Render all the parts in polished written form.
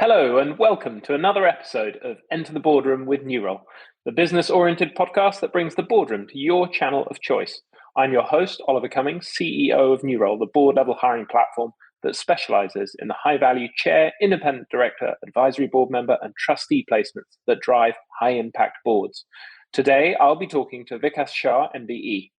Hello and welcome to another episode of Enter the Boardroom with Newroll, the business-oriented podcast that brings the boardroom to your channel of choice. I'm your host, Oliver Cummings, CEO of Newroll, the board-level hiring platform that specializes in the high-value chair, independent director, advisory board member, and trustee placements that drive high-impact boards. Today, I'll be talking to Vikas Shah, MBE.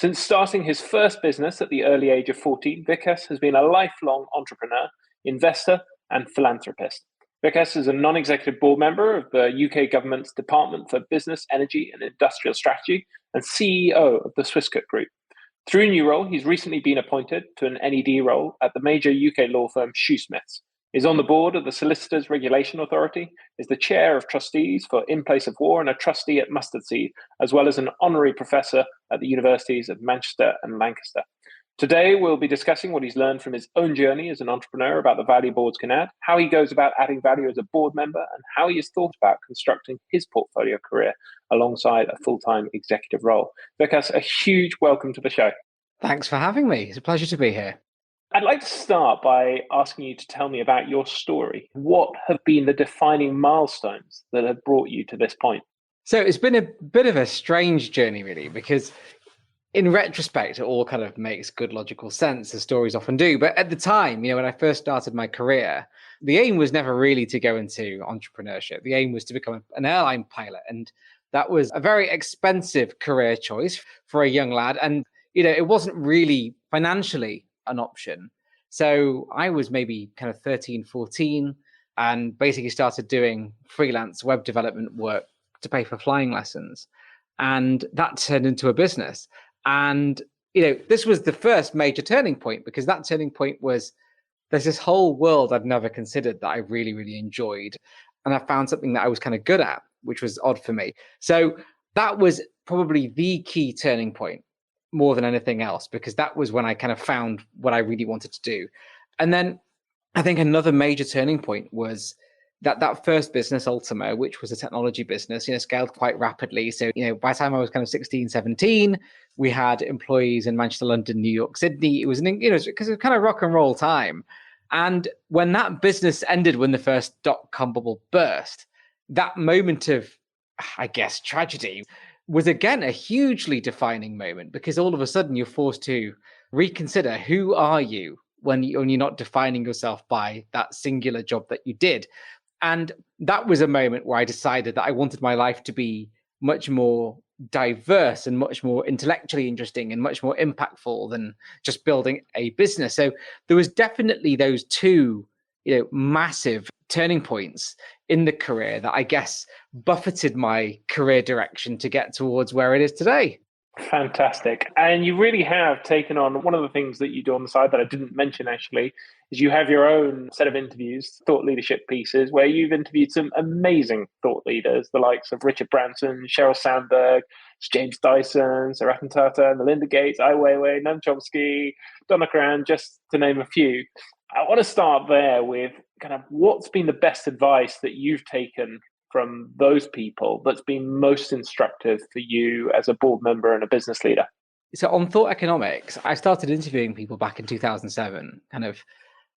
Since starting his first business at the early age of 14, Vikas has been a lifelong entrepreneur, investor, and philanthropist. Vikas is a non-executive board member of the UK government's Department for Business, Energy and Industrial Strategy and CEO of the Swisscook Group. Through Newroll, he's recently been appointed to an NED role at the major UK law firm Shoesmiths. He's on the board of the Solicitors Regulation Authority, is the chair of trustees for In Place of War and a trustee at Mustard Seed, as well as an honorary professor at the universities of Manchester and Lancaster. Today, we'll be discussing what he's learned from his own journey as an entrepreneur about the value boards can add, how he goes about adding value as a board member, and how he has thought about constructing his portfolio career alongside a full-time executive role. Vikas, a huge welcome to the show. Thanks for having me. It's a pleasure to be here. I'd like to start by asking you to tell me about your story. What have been the defining milestones that have brought you to this point? So it's been a bit of a strange journey, really, because in retrospect, it all kind of makes good logical sense, as stories often do. But at the time, when I first started my career, the aim was never really to go into entrepreneurship. The aim was to become an airline pilot. And that was a very expensive career choice for a young lad. And, it wasn't really financially an option. So I was maybe kind of 13, 14, and basically started doing freelance web development work to pay for flying lessons. And that turned into a business. And, this was the first major turning point, because that turning point was there's this whole world I'd never considered that I really, really enjoyed. And I found something that I was kind of good at, which was odd for me. So that was probably the key turning point more than anything else, because that was when I kind of found what I really wanted to do. And then I think another major turning point was that first business, Ultima, which was a technology business, scaled quite rapidly. So, by the time I was kind of 16, 17, we had employees in Manchester, London, New York, Sydney. It was, because it was kind of rock and roll time. And when that business ended, when the first dot-com bubble burst, that moment of, I guess, tragedy was again a hugely defining moment, because all of a sudden you're forced to reconsider, who are you when you're not defining yourself by that singular job that you did. And that was a moment where I decided that I wanted my life to be much more diverse and much more intellectually interesting and much more impactful than just building a business. So there was definitely those two, massive turning points in the career that I guess buffeted my career direction to get towards where it is today. Fantastic. And you really have taken on one of the things that you do on the side that I didn't mention actually, is you have your own set of interviews, thought leadership pieces, where you've interviewed some amazing thought leaders, the likes of Richard Branson, Sheryl Sandberg, James Dyson, Sir Ratan Tata, Melinda Gates, Ai Weiwei, Noam Chomsky, Donna Karan, just to name a few. I want to start there with kind of what's been the best advice that you've taken from those people that's been most instructive for you as a board member and a business leader? So on Thought Economics, I started interviewing people back in 2007, kind of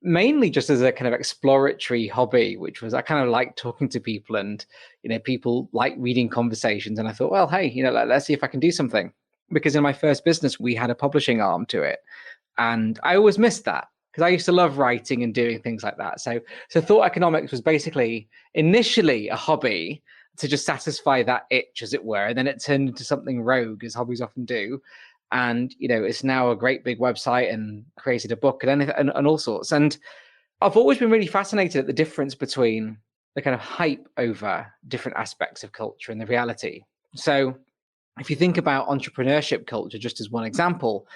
mainly just as a kind of exploratory hobby, which was I kind of like talking to people, and people like reading conversations. And I thought, well, hey, let's see if I can do something. Because in my first business, we had a publishing arm to it. And I always missed that, because I used to love writing and doing things like that. So Thought Economics was basically initially a hobby to just satisfy that itch, as it were. And then it turned into something rogue, as hobbies often do. And, it's now a great big website and created a book and all sorts. And I've always been really fascinated at the difference between the kind of hype over different aspects of culture and the reality. So if you think about entrepreneurship culture, just as one example,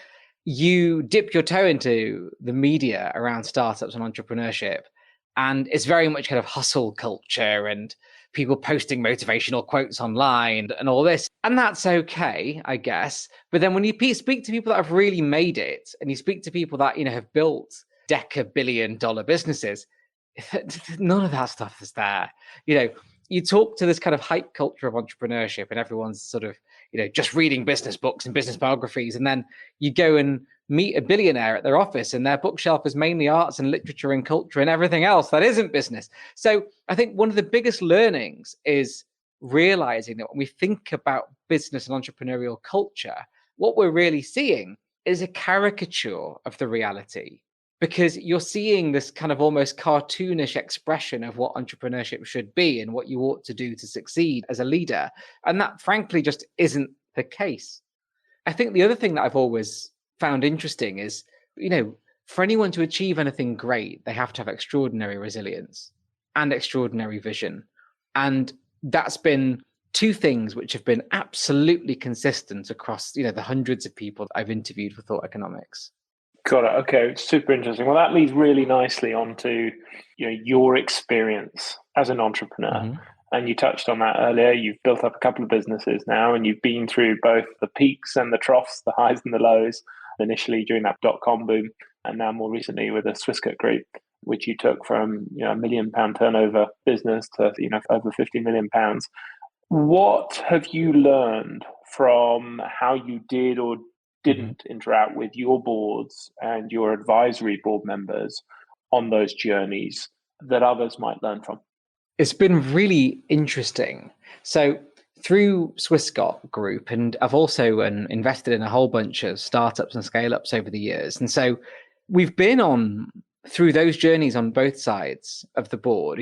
you dip your toe into the media around startups and entrepreneurship, and it's very much kind of hustle culture and people posting motivational quotes online and all this. And that's okay, I guess. But then when you speak to people that have really made it, and you speak to people that, have built deca-billion-dollar businesses, none of that stuff is there. You talk to this kind of hype culture of entrepreneurship, and everyone's sort of, just reading business books and business biographies. And then you go and meet a billionaire at their office and their bookshelf is mainly arts and literature and culture and everything else that isn't business. So I think one of the biggest learnings is realizing that when we think about business and entrepreneurial culture, what we're really seeing is a caricature of the reality, because you're seeing this kind of almost cartoonish expression of what entrepreneurship should be and what you ought to do to succeed as a leader. And that frankly just isn't the case. I think the other thing that I've always found interesting is, for anyone to achieve anything great, they have to have extraordinary resilience and extraordinary vision. And that's been two things which have been absolutely consistent across, the hundreds of people that I've interviewed for Thought Economics. Got it. Okay, super interesting. Well, that leads really nicely onto your experience as an entrepreneur. Mm-hmm. And you touched on that earlier. You've built up a couple of businesses now, and you've been through both the peaks and the troughs, the highs and the lows, initially during that dot-com boom, and now more recently with the Swisscut Group, which you took from £1 million turnover business to over £50 million. What have you learned from how you did or didn't interact with your boards and your advisory board members on those journeys that others might learn from? It's been really interesting. So through Swisscut Group, and I've also invested in a whole bunch of startups and scale-ups over the years. And so we've been through those journeys on both sides of the board.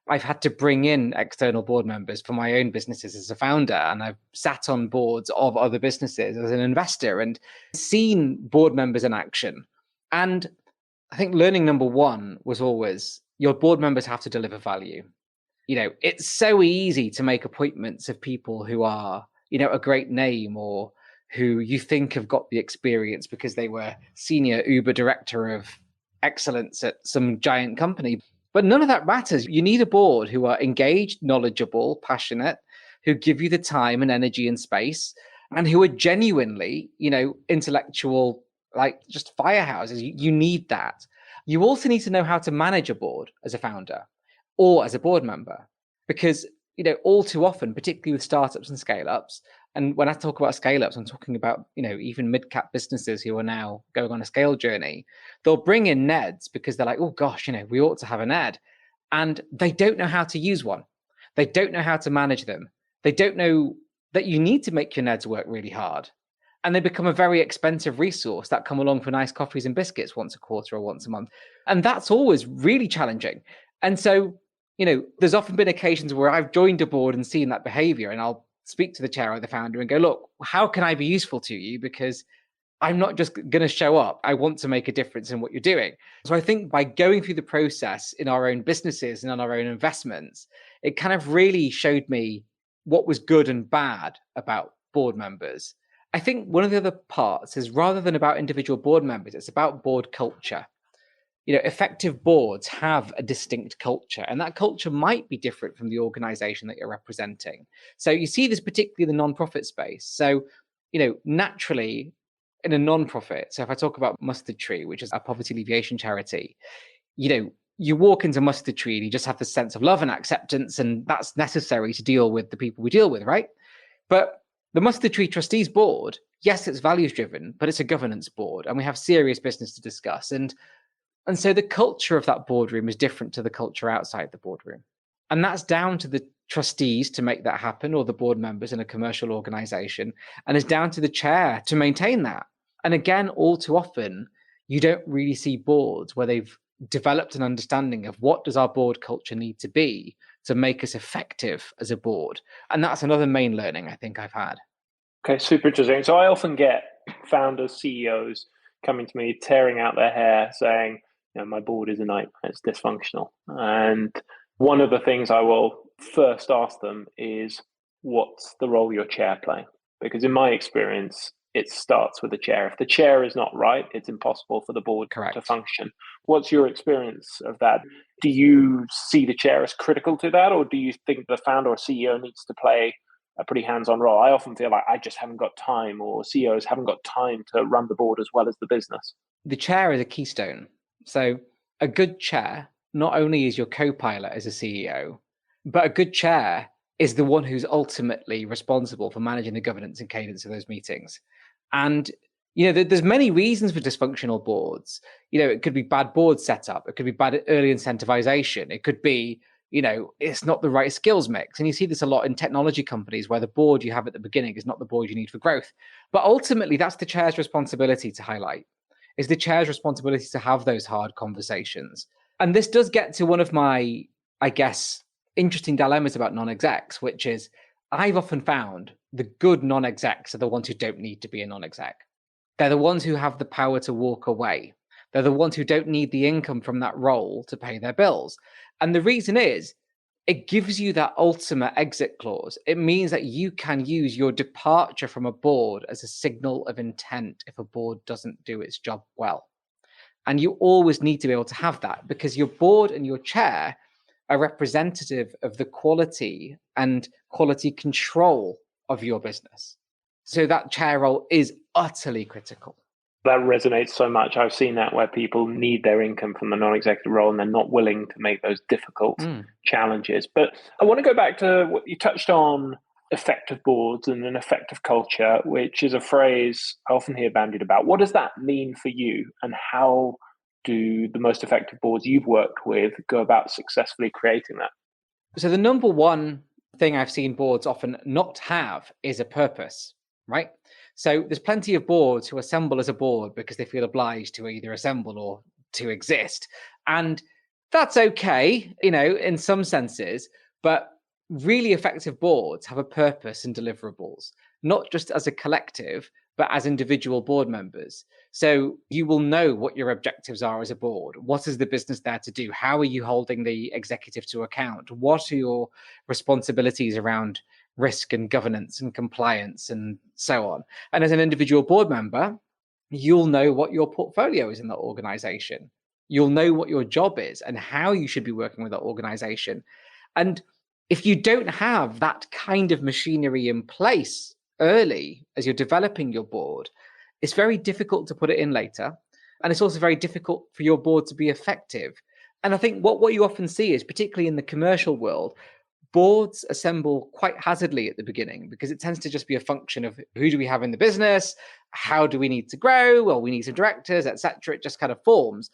I've had to bring in external board members for my own businesses as a founder, and I've sat on boards of other businesses as an investor and seen board members in action. And I think learning number one was always your board members have to deliver value. It's so easy to make appointments of people who are, a great name or who you think have got the experience because they were senior Uber director of excellence at some giant company. But none of that matters. You need a board who are engaged, knowledgeable, passionate, who give you the time and energy and space, and who are genuinely, intellectual, like just firehouses. You need that. You also need to know how to manage a board as a founder or as a board member, because, all too often, particularly with startups and scale-ups, and when I talk about scale-ups, I'm talking about, even mid-cap businesses who are now going on a scale journey. They'll bring in NEDs because they're like, oh gosh, we ought to have a NED. And they don't know how to use one. They don't know how to manage them. They don't know that you need to make your NEDs work really hard. And they become a very expensive resource that come along for nice coffees and biscuits once a quarter or once a month. And that's always really challenging. And so, there's often been occasions where I've joined a board and seen that behavior, and I'll speak to the chair or the founder and go, look, how can I be useful to you? Because I'm not just going to show up. I want to make a difference in what you're doing. So I think by going through the process in our own businesses and on our own investments, it kind of really showed me what was good and bad about board members. I think one of the other parts is, rather than about individual board members, it's about board culture. Effective boards have a distinct culture, and that culture might be different from the organization that you're representing. So you see this particularly in the nonprofit space. So, naturally in a nonprofit, so if I talk about Mustard Tree, which is a poverty alleviation charity, you walk into Mustard Tree and you just have this sense of love and acceptance, and that's necessary to deal with the people we deal with, right? But the Mustard Tree Trustees Board, yes, it's values driven, but it's a governance board, and we have serious business to discuss. And so the culture of that boardroom is different to the culture outside the boardroom. And that's down to the trustees to make that happen, or the board members in a commercial organization. And it's down to the chair to maintain that. And again, all too often, you don't really see boards where they've developed an understanding of what does our board culture need to be to make us effective as a board. And that's another main learning I think I've had. Okay, super interesting. So I often get founders, CEOs coming to me, tearing out their hair, saying, my board is a nightmare, it's dysfunctional. And one of the things I will first ask them is, what's the role your chair playing? Because in my experience, it starts with the chair. If the chair is not right, it's impossible for the board to function. What's your experience of that? Do you see the chair as critical to that, or do you think the founder or CEO needs to play a pretty hands-on role? I often feel like I just haven't got time, or CEOs haven't got time to run the board as well as the business. The chair is a keystone. So a good chair not only is your co-pilot as a CEO, but a good chair is the one who's ultimately responsible for managing the governance and cadence of those meetings. And there's many reasons for dysfunctional boards. It could be bad board setup. It could be bad early incentivization. It could be, it's not the right skills mix. And you see this a lot in technology companies where the board you have at the beginning is not the board you need for growth. But ultimately, that's the chair's responsibility to highlight. It's the chair's responsibility to have those hard conversations. And this does get to one of my, I guess, interesting dilemmas about non-execs, which is I've often found the good non-execs are the ones who don't need to be a non-exec. They're the ones who have the power to walk away. They're the ones who don't need the income from that role to pay their bills. And the reason is it gives you that ultimate exit clause. It means that you can use your departure from a board as a signal of intent if a board doesn't do its job well. And you always need to be able to have that because your board and your chair are representative of the quality and quality control of your business. So that chair role is utterly critical. That resonates so much. I've seen that where people need their income from the non-executive role and they're not willing to make those difficult challenges. But I want to go back to what you touched on, effective boards and an effective culture, which is a phrase I often hear bandied about. What does that mean for you, and how do the most effective boards you've worked with go about successfully creating that? So the number one thing I've seen boards often not have is a purpose, right? So there's plenty of boards who assemble as a board because they feel obliged to either assemble or to exist. And that's okay, in some senses, but really effective boards have a purpose and deliverables, not just as a collective, but as individual board members. So you will know what your objectives are as a board. What is the business there to do? How are you holding the executive to account? What are your responsibilities around risk and governance and compliance and so on? And as an individual board member, you'll know what your portfolio is in that organization. You'll know what your job is and how you should be working with that organization. And if you don't have that kind of machinery in place early as you're developing your board, it's very difficult to put it in later. And it's also very difficult for your board to be effective. And I think what you often see is, particularly in the commercial world, boards assemble quite hazardly at the beginning because it tends to just be a function of who do we have in the business? How do we need to grow? Well, we need some directors, etc. It just kind of forms.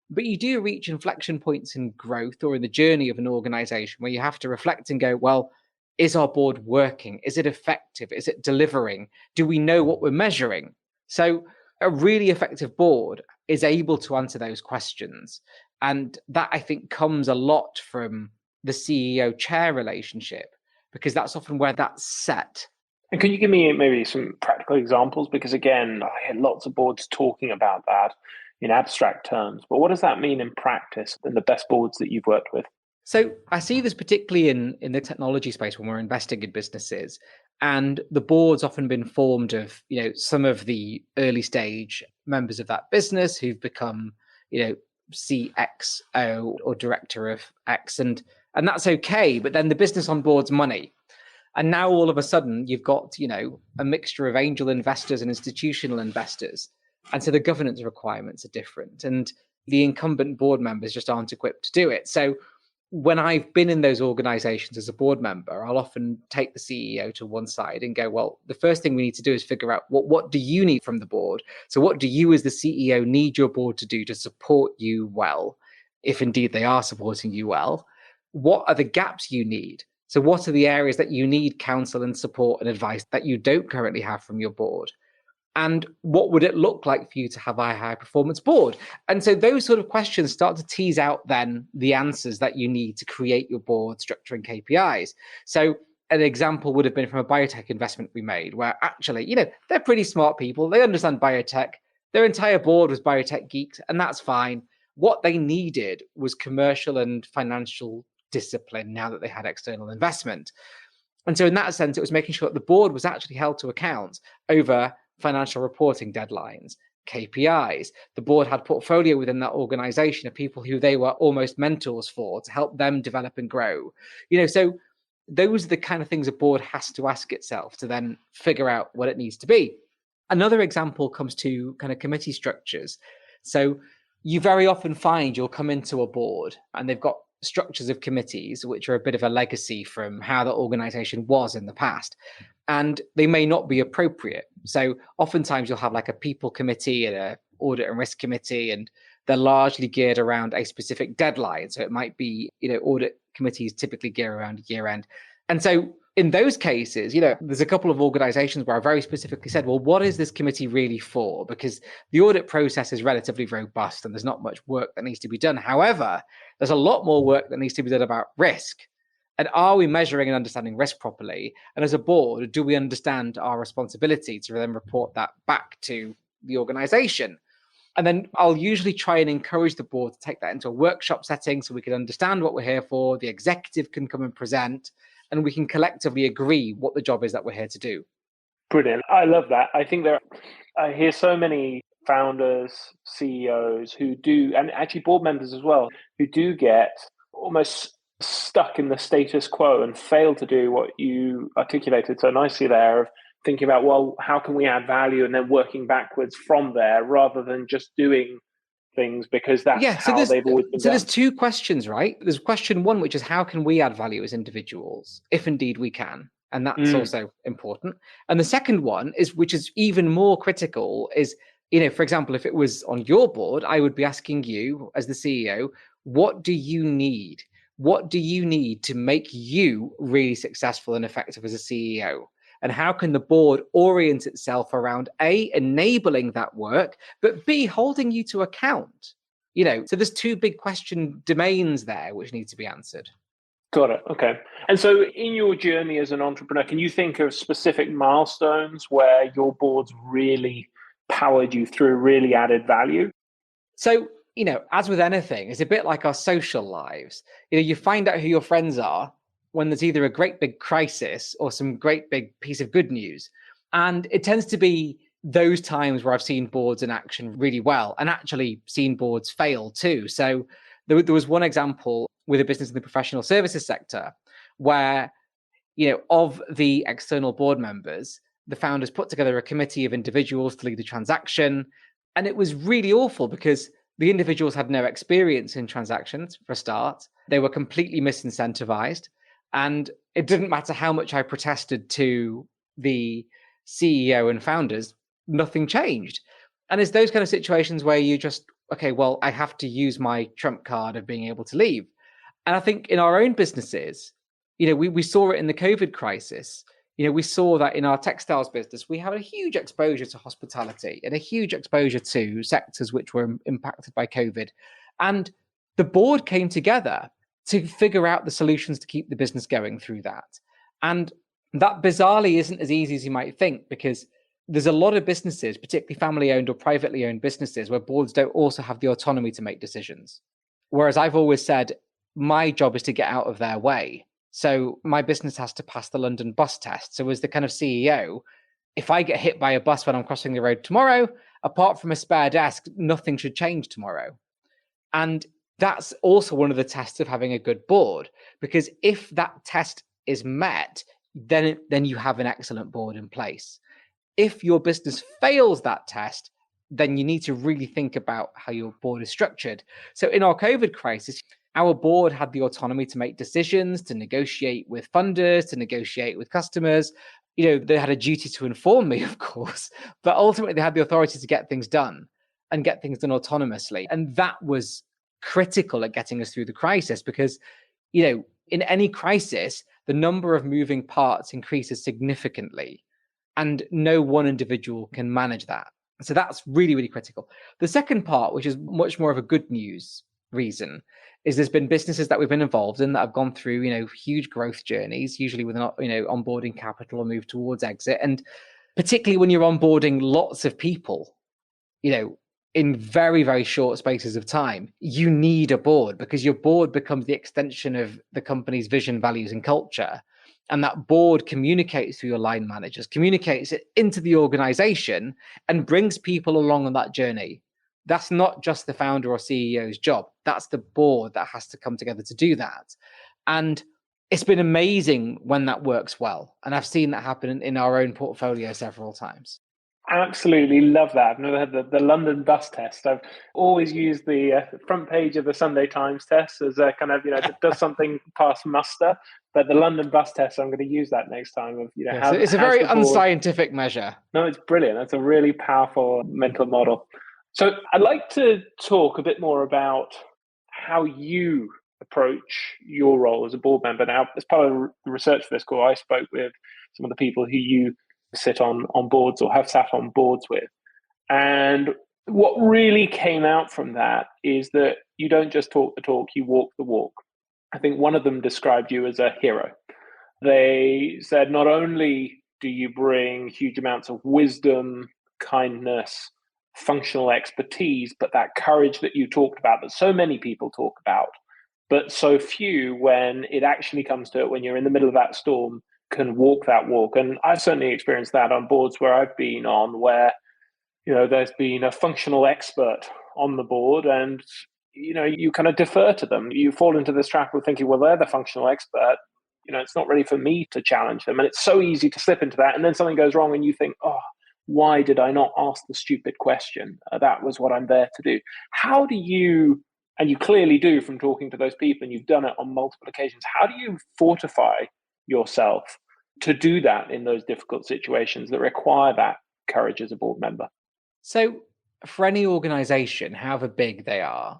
But you do reach inflection points in growth or in the journey of an organization where you have to reflect and go, well, is our board working? Is it effective? Is it delivering? Do we know what we're measuring? So a really effective board is able to answer those questions. And that, I think, comes a lot from the CEO chair relationship, because that's often where that's set. And can you give me maybe some practical examples? Because again, I hear lots of boards talking about that in abstract terms, but what does that mean in practice in the best boards that you've worked with? So I see this particularly in the technology space when we're investing in businesses, and the board's often been formed of, some of the early stage members of that business who've become, CXO or director of X, and that's okay. But then the business onboards money. And now all of a sudden you've got, a mixture of angel investors and institutional investors. And so the governance requirements are different, and the incumbent board members just aren't equipped to do it. So when I've been in those organizations as a board member, I'll often take the CEO to one side and go, well, the first thing we need to do is figure out what do you need from the board? So what do you as the CEO need your board to do to support you well, if indeed they are supporting you well? What are the gaps you need? So what are the areas that you need counsel and support and advice that you don't currently have from your board? And what would it look like for you to have a high performance board? And so those sort of questions start to tease out then the answers that you need to create your board structure and KPIs. So an example would have been from a biotech investment we made, where actually, they're pretty smart people. They understand biotech. Their entire board was biotech geeks, and that's fine. What they needed was commercial and financial discipline now that they had external investment. And so in that sense, it was making sure that the board was actually held to account over financial reporting deadlines, KPIs. The board had portfolio within that organization of people who they were almost mentors for to help them develop and grow. So those are the kind of things a board has to ask itself to then figure out what it needs to be. Another example comes to kind of committee structures. So you very often find you'll come into a board and they've got structures of committees, which are a bit of a legacy from how the organization was in the past. And they may not be appropriate. So oftentimes you'll have like a people committee and a audit and risk committee, and they're largely geared around a specific deadline. So it might be, audit committees typically gear around year end. And so in those cases, there's a couple of organizations where I very specifically said, well, what is this committee really for? Because the audit process is relatively robust and there's not much work that needs to be done. However, there's a lot more work that needs to be done about risk. And are we measuring and understanding risk properly? And as a board, do we understand our responsibility to then report that back to the organization? And then I'll usually try and encourage the board to take that into a workshop setting so we can understand what we're here for. The executive can come and present, and we can collectively agree what the job is that we're here to do. Brilliant. I love that. I think I hear so many founders, CEOs who do, and actually board members as well, who do get almost stuck in the status quo and fail to do what you articulated so nicely there, of thinking about, well, how can we add value, and then working backwards from there rather than just doing things because that's how they've always been done. There's two questions, right? There's question one, which is how can we add value as individuals, if indeed we can? And that's also important. And the second one is, which is even more critical, is, for example, if it was on your board, I would be asking you as the CEO, what do you need? What do you need to make you really successful and effective as a CEO? And how can the board orient itself around A, enabling that work, but B, holding you to account? So there's two big question domains there which need to be answered. Got it. Okay. And so in your journey as an entrepreneur, can you think of specific milestones where your boards really powered you through, really added value? So, as with anything, it's a bit like our social lives. You find out who your friends are when there's either a great big crisis or some great big piece of good news. And it tends to be those times where I've seen boards in action really well, and actually seen boards fail too. So there was one example with a business in the professional services sector where, of the external board members, the founders put together a committee of individuals to lead the transaction. And it was really awful because the individuals had no experience in transactions for a start. They were completely misincentivized. And it didn't matter how much I protested to the CEO and founders, nothing changed. And it's those kind of situations where you just, okay, well, I have to use my trump card of being able to leave. And I think in our own businesses, we saw it in the COVID crisis. We saw that in our textiles business, we had a huge exposure to hospitality and a huge exposure to sectors which were impacted by COVID. And the board came together to figure out the solutions to keep the business going through that. And that bizarrely isn't as easy as you might think, because there's a lot of businesses, particularly family owned or privately owned businesses, where boards don't also have the autonomy to make decisions. Whereas I've always said, my job is to get out of their way. So my business has to pass the London bus test. So as the kind of CEO, if I get hit by a bus when I'm crossing the road tomorrow, apart from a spare desk, nothing should change tomorrow. And that's also one of the tests of having a good board, because if that test is met, then you have an excellent board in place. If your business fails that test, then you need to really think about how your board is structured. So in our COVID crisis, our board had the autonomy to make decisions, to negotiate with funders, to negotiate with customers. They had a duty to inform me, of course, but ultimately they had the authority to get things done and get things done autonomously. And that was critical at getting us through the crisis, because, in any crisis, the number of moving parts increases significantly, and no one individual can manage that. So that's really, really critical. The second part, which is much more of a good news reason, is there's been businesses that we've been involved in that have gone through, huge growth journeys, usually with onboarding capital or move towards exit. And particularly when you're onboarding lots of people, in very, very short spaces of time, you need a board, because your board becomes the extension of the company's vision, values, and culture. And that board communicates through your line managers, communicates it into the organization, and brings people along on that journey. That's not just the founder or CEO's job. That's the board that has to come together to do that. And it's been amazing when that works well. And I've seen that happen in our own portfolio several times. Absolutely love that. I've never had the London bus test. I've always used the front page of the Sunday Times test as a kind of, does something pass muster? But the London bus test, I'm going to use that next time of, Yes, how it's a has very the board. unscientific measure. No, it's brilliant. That's a really powerful mental model. So I'd like to talk a bit more about how you approach your role as a board member. Now, as part of the research for this call, I spoke with some of the people who you sit on boards or have sat on boards with. And what really came out from that is that you don't just talk the talk, you walk the walk. I think one of them described you as a hero. They said not only do you bring huge amounts of wisdom, kindness, functional expertise, but that courage that you talked about, that so many people talk about, but so few, when it actually comes to it, when you're in the middle of that storm, can walk that walk. And I've certainly experienced that on boards where I've been on, where there's been a functional expert on the board, and you kind of defer to them. You fall into this trap of thinking, well, they're the functional expert. It's not ready for me to challenge them. And it's so easy to slip into that. And then something goes wrong and you think, oh, why did I not ask the stupid question? That was what I'm there to do. How do you, and you clearly do from talking to those people, and you've done it on multiple occasions, how do you fortify yourself to do that in those difficult situations that require that courage as a board member? So for any organization, however big they are,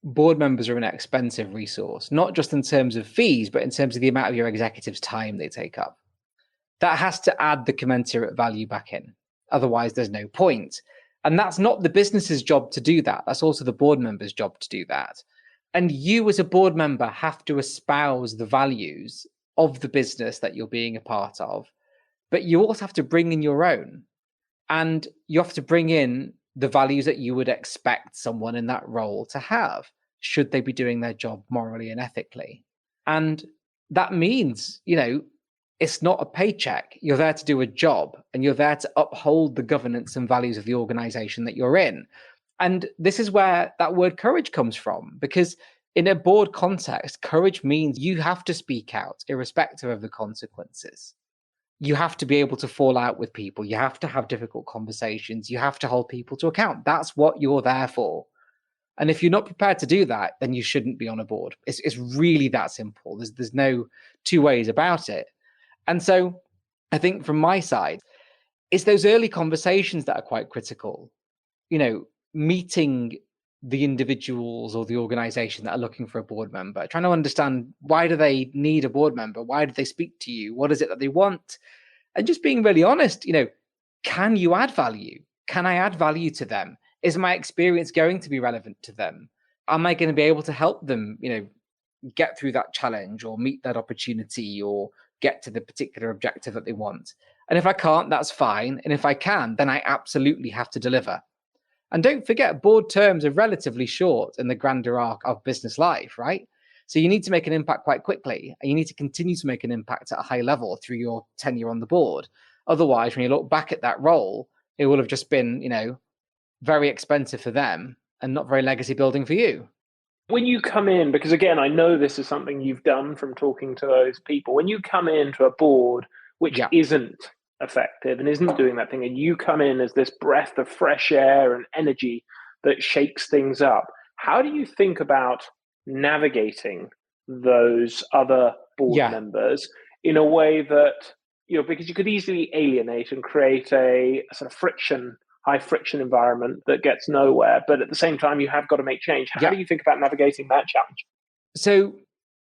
board members are an expensive resource, not just in terms of fees, but in terms of the amount of your executive's time they take up. That has to add the commensurate value back in. Otherwise, there's no point. And that's not the business's job to do that. That's also the board member's job to do that. And you as a board member have to espouse the values of the business that you're being a part of, but you also have to bring in your own. And you have to bring in the values that you would expect someone in that role to have, should they be doing their job morally and ethically. And that means, it's not a paycheck. You're there to do a job, and you're there to uphold the governance and values of the organization that you're in. And this is where that word courage comes from, because in a board context, courage means you have to speak out irrespective of the consequences. You have to be able to fall out with people. You have to have difficult conversations. You have to hold people to account. That's what you're there for. And if you're not prepared to do that, then you shouldn't be on a board. It's really that simple. There's no two ways about it. And so I think from my side, it's those early conversations that are quite critical. Meeting the individuals or the organization that are looking for a board member, trying to understand, why do they need a board member? Why do they speak to you? What is it that they want? And just being really honest, can you add value? Can I add value to them? Is my experience going to be relevant to them? Am I going to be able to help them, get through that challenge or meet that opportunity or get to the particular objective that they want? And if I can't, that's fine. And if I can, then I absolutely have to deliver. And don't forget, board terms are relatively short in the grander arc of business life, right? So you need to make an impact quite quickly, and you need to continue to make an impact at a high level through your tenure on the board. Otherwise, when you look back at that role, it will have just been, very expensive for them and not very legacy building for you. When you come in, because again, I know this is something you've done from talking to those people, when you come into a board which isn't effective and isn't doing that thing, and you come in as this breath of fresh air and energy that shakes things up, how do you think about navigating those other board members in a way that, because you could easily alienate and create a sort of high friction environment that gets nowhere, but at the same time you have got to make change. How do you think about navigating that challenge? So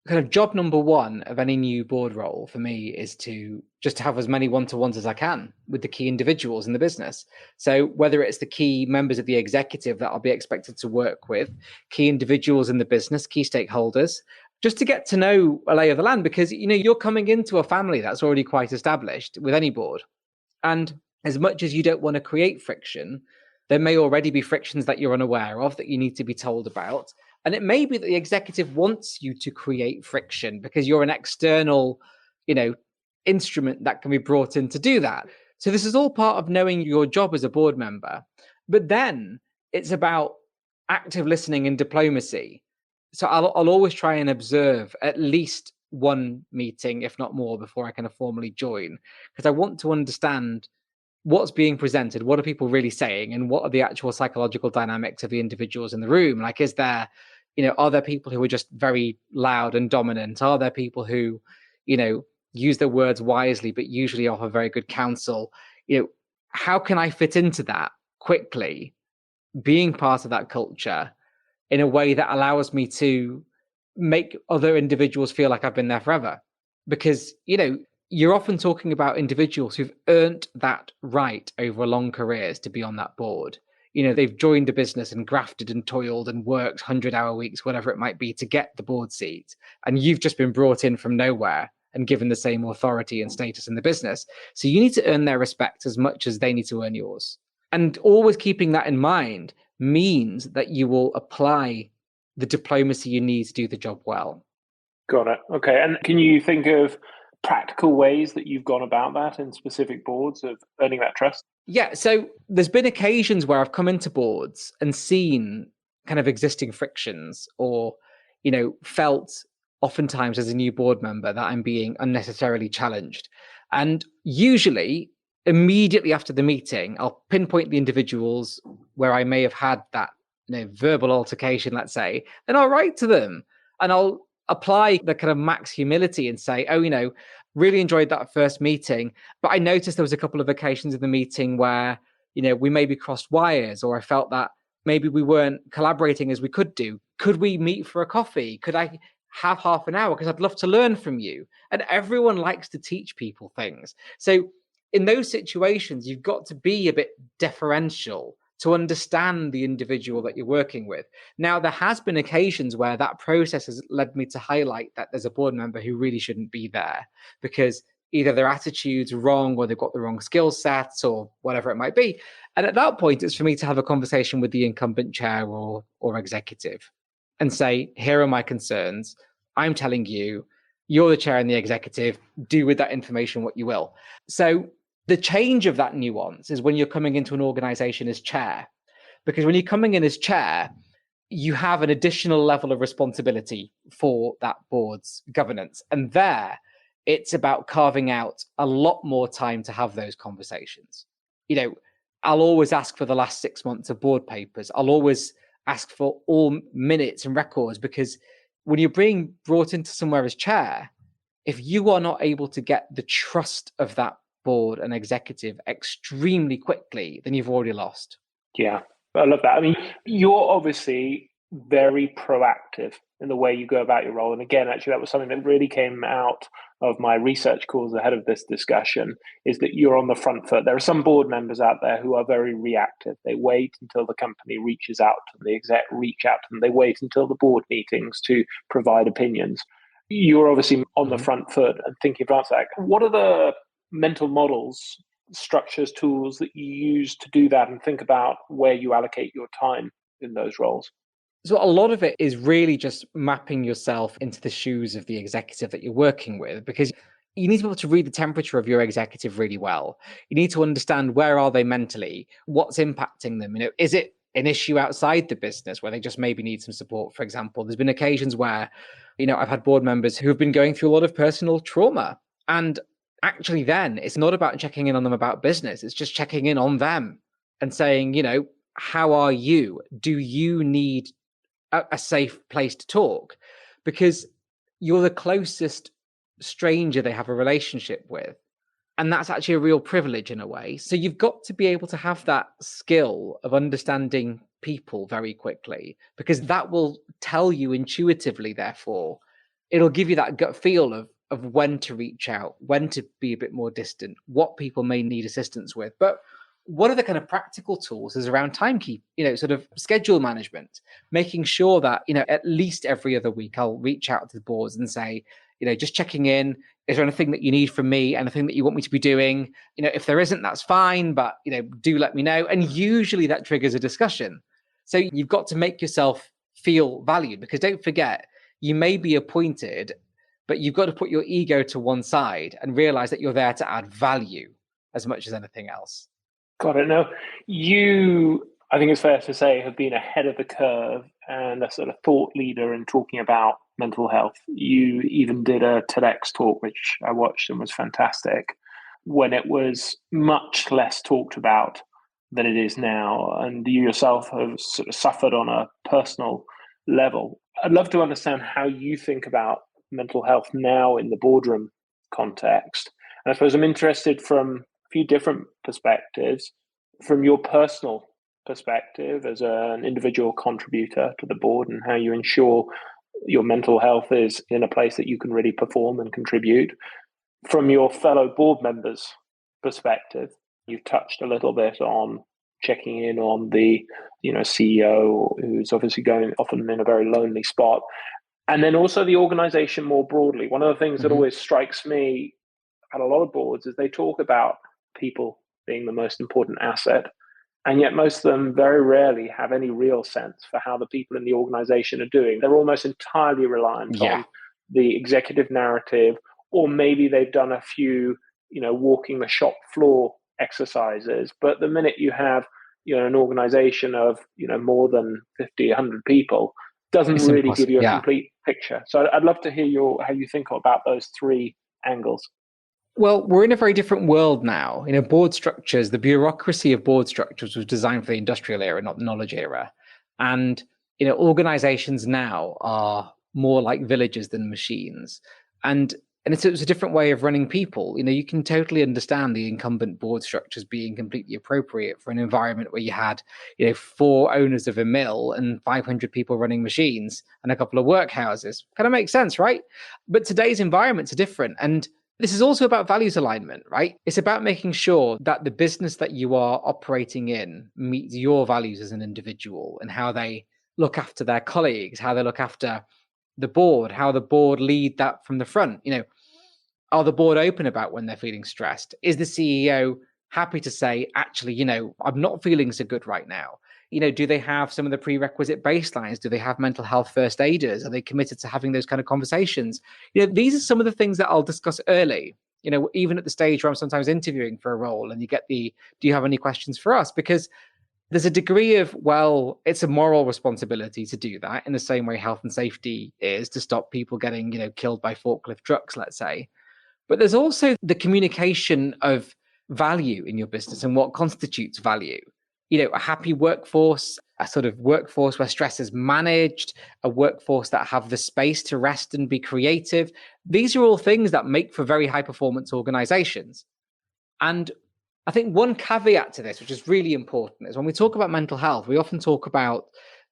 kind of job number one of any new board role for me is to just have as many one-to-ones as I can with the key individuals in the business. So whether it's the key members of the executive that I'll be expected to work with, key individuals in the business, key stakeholders, just to get to know a lay of the land, because you're coming into a family that's already quite established with any board. And as much as you don't want to create friction, there may already be frictions that you're unaware of that you need to be told about. And it may be that the executive wants you to create friction because you're an external, instrument that can be brought in to do that. So this is all part of knowing your job as a board member. But then it's about active listening and diplomacy. So I'll always try and observe at least one meeting, if not more, before I kind of formally join, because I want to understand what's being presented, what are people really saying, and what are the actual psychological dynamics of the individuals in the room? Like, is there, are there people who are just very loud and dominant? Are there people who, use their words wisely, but usually offer very good counsel? How can I fit into that quickly, being part of that culture in a way that allows me to make other individuals feel like I've been there forever? Because, you're often talking about individuals who've earned that right over long careers to be on that board. They've joined a business and grafted and toiled and worked 100-hour weeks, whatever it might be, to get the board seat. And you've just been brought in from nowhere and given the same authority and status in the business. So you need to earn their respect as much as they need to earn yours. And always keeping that in mind means that you will apply the diplomacy you need to do the job well. Got it. Okay. And can you think of practical ways that you've gone about that in specific boards of earning that trust? Yeah. So there's been occasions where I've come into boards and seen kind of existing frictions or, felt oftentimes as a new board member that I'm being unnecessarily challenged. And usually immediately after the meeting, I'll pinpoint the individuals where I may have had that verbal altercation, let's say, and I'll write to them and I'll apply the kind of max humility and say, really enjoyed that first meeting, but I noticed there was a couple of occasions in the meeting where, we maybe crossed wires, or I felt that maybe we weren't collaborating as we could do. Could we meet for a coffee? Could I have half an hour? Because I'd love to learn from you. And everyone likes to teach people things. So in those situations, you've got to be a bit deferential to understand the individual that you're working with. Now, there has been occasions where that process has led me to highlight that there's a board member who really shouldn't be there because either their attitude's wrong or they've got the wrong skill sets or whatever it might be. And at that point, it's for me to have a conversation with the incumbent chair or executive and say, here are my concerns. I'm telling you, you're the chair and the executive, do with that information what you will. So the change of that nuance is when you're coming into an organization as chair, because when you're coming in as chair, you have an additional level of responsibility for that board's governance. And there, it's about carving out a lot more time to have those conversations. I'll always ask for the last 6 months of board papers. I'll always ask for all minutes and records, because when you're being brought into somewhere as chair, if you are not able to get the trust of that board and executive extremely quickly, then you've already lost. Yeah, I love that. I mean, you're obviously very proactive in the way you go about your role. And again, actually, that was something that really came out of my research calls ahead of this discussion, is that you're on the front foot. There are some board members out there who are very reactive. They wait until the company reaches out to them, the exec reach out to them. They wait until the board meetings to provide opinions. You're obviously on the front foot and thinking about that. What are the mental models, structures, tools that you use to do that and think about where you allocate your time in those roles? So a lot of it is really just mapping yourself into the shoes of the executive that you're working with, because you need to be able to read the temperature of your executive really well. You need to understand where are they mentally, what's impacting them. Is it an issue outside the business where they just maybe need some support? For example, there's been occasions where, I've had board members who've been going through a lot of personal trauma, and actually then it's not about checking in on them about business. It's just checking in on them and saying, how are you? Do you need a safe place to talk? Because you're the closest stranger they have a relationship with. And that's actually a real privilege in a way. So you've got to be able to have that skill of understanding people very quickly, because that will tell you intuitively, therefore, it'll give you that gut feel of when to reach out, when to be a bit more distant, what people may need assistance with. But one of the kind of practical tools is around timekeep, sort of schedule management, making sure that, at least every other week, I'll reach out to the boards and say, just checking in. Is there anything that you need from me? Anything that you want me to be doing? If there isn't, that's fine, but, do let me know. And usually that triggers a discussion. So you've got to make yourself feel valued, because don't forget, you may be appointed, but you've got to put your ego to one side and realize that you're there to add value as much as anything else. Got it. Now, I think it's fair to say, have been ahead of the curve and a sort of thought leader in talking about mental health. You even did a TEDx talk, which I watched and was fantastic. when it was much less talked about than it is now, and you yourself have sort of suffered on a personal level. I'd love to understand how you think about mental health now in the boardroom context. And I suppose I'm interested from a few different perspectives. From your personal perspective as an individual contributor to the board, and how you ensure your mental health is in a place that you can really perform and contribute. From your fellow board members' perspective, you've touched a little bit on checking in on the CEO who's obviously going often in a very lonely spot, and then also the organization more broadly. One of the things that always strikes me at a lot of boards is they talk about people being the most important asset, and yet most of them very rarely have any real sense for how the people in the organization are doing. They're almost entirely reliant on the executive narrative, or maybe they've done a few, walking the shop floor exercises. But the minute you have, an organization of, more than 50, 100 people, doesn't It's really give you a impossible. complete picture. So I'd love to hear how you think about those three angles. Well, we're in a very different world now. Board structures, the bureaucracy of board structures was designed for the industrial era, not the knowledge era. And, organizations now are more like villages than machines. And it's a different way of running people. You can totally understand the incumbent board structures being completely appropriate for an environment where you had, 4 owners of a mill and 500 people running machines and a couple of workhouses. Kind of makes sense, right? But today's environments are different. And this is also about values alignment, right? It's about making sure that the business that you are operating in meets your values as an individual, and how they look after their colleagues, how they look after the board, how the board lead that from the front. Are the board open about when they're feeling stressed? Is the CEO happy to say, actually, I'm not feeling so good right now? Do they have some of the prerequisite baselines? Do they have mental health first aiders? Are they committed to having those kind of conversations? These are some of the things that I'll discuss early, even at the stage where I'm sometimes interviewing for a role, and you get do you have any questions for us? Because there's a degree of, well, it's a moral responsibility to do that, in the same way health and safety is, to stop people getting, killed by forklift trucks, let's say. But there's also the communication of value in your business and what constitutes value. A happy workforce, a sort of workforce where stress is managed, a workforce that have the space to rest and be creative. These are all things that make for very high performance organizations. And I think one caveat to this, which is really important, is when we talk about mental health, we often talk about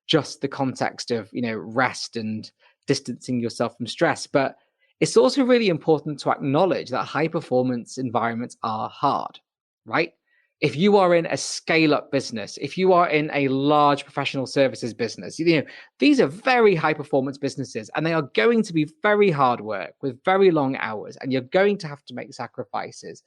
just the context of, rest and distancing yourself from stress. But it's also really important to acknowledge that high performance environments are hard, right? If you are in a scale-up business, if you are in a large professional services business, these are very high-performance businesses, and they are going to be very hard work with very long hours, and you're going to have to make sacrifices.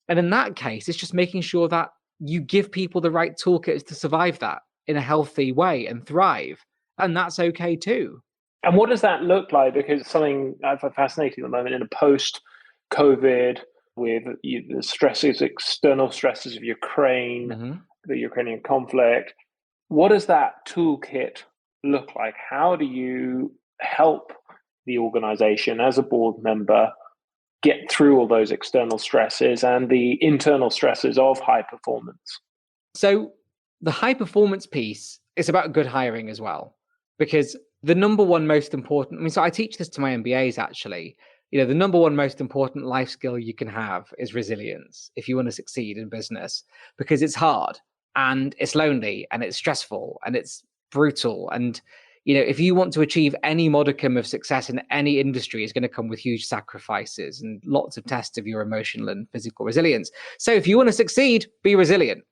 And in that case, it's just making sure that you give people the right toolkits to survive that in a healthy way and thrive. And that's okay too. And what does that look like? Because it's something I find fascinating at the moment in a post-COVID, with the stresses, external stresses of Ukraine, the Ukrainian conflict. What does that toolkit look like? How do you help the organization as a board member get through all those external stresses and the internal stresses of high performance? So the high performance piece is about good hiring as well, because the number one most important, so I teach this to my MBAs actually. The number one most important life skill you can have is resilience if you want to succeed in business, because it's hard and it's lonely and it's stressful and it's brutal. And, if you want to achieve any modicum of success in any industry, it's going to come with huge sacrifices and lots of tests of your emotional and physical resilience. So if you want to succeed, be resilient.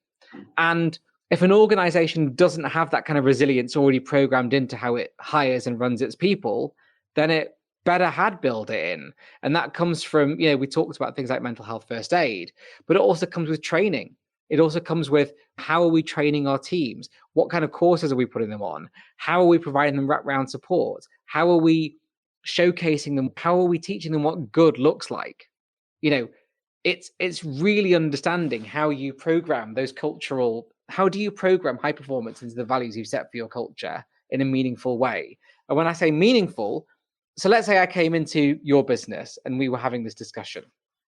And if an organization doesn't have that kind of resilience already programmed into how it hires and runs its people, then it better had build it in. And that comes from, we talked about things like mental health first aid, but it also comes with training. It also comes with, how are we training our teams? What kind of courses are we putting them on? How are we providing them wraparound support? How are we showcasing them? How are we teaching them what good looks like? It's really understanding how you program those how do you program high performance into the values you've set for your culture in a meaningful way? And when I say meaningful, so let's say I came into your business and we were having this discussion.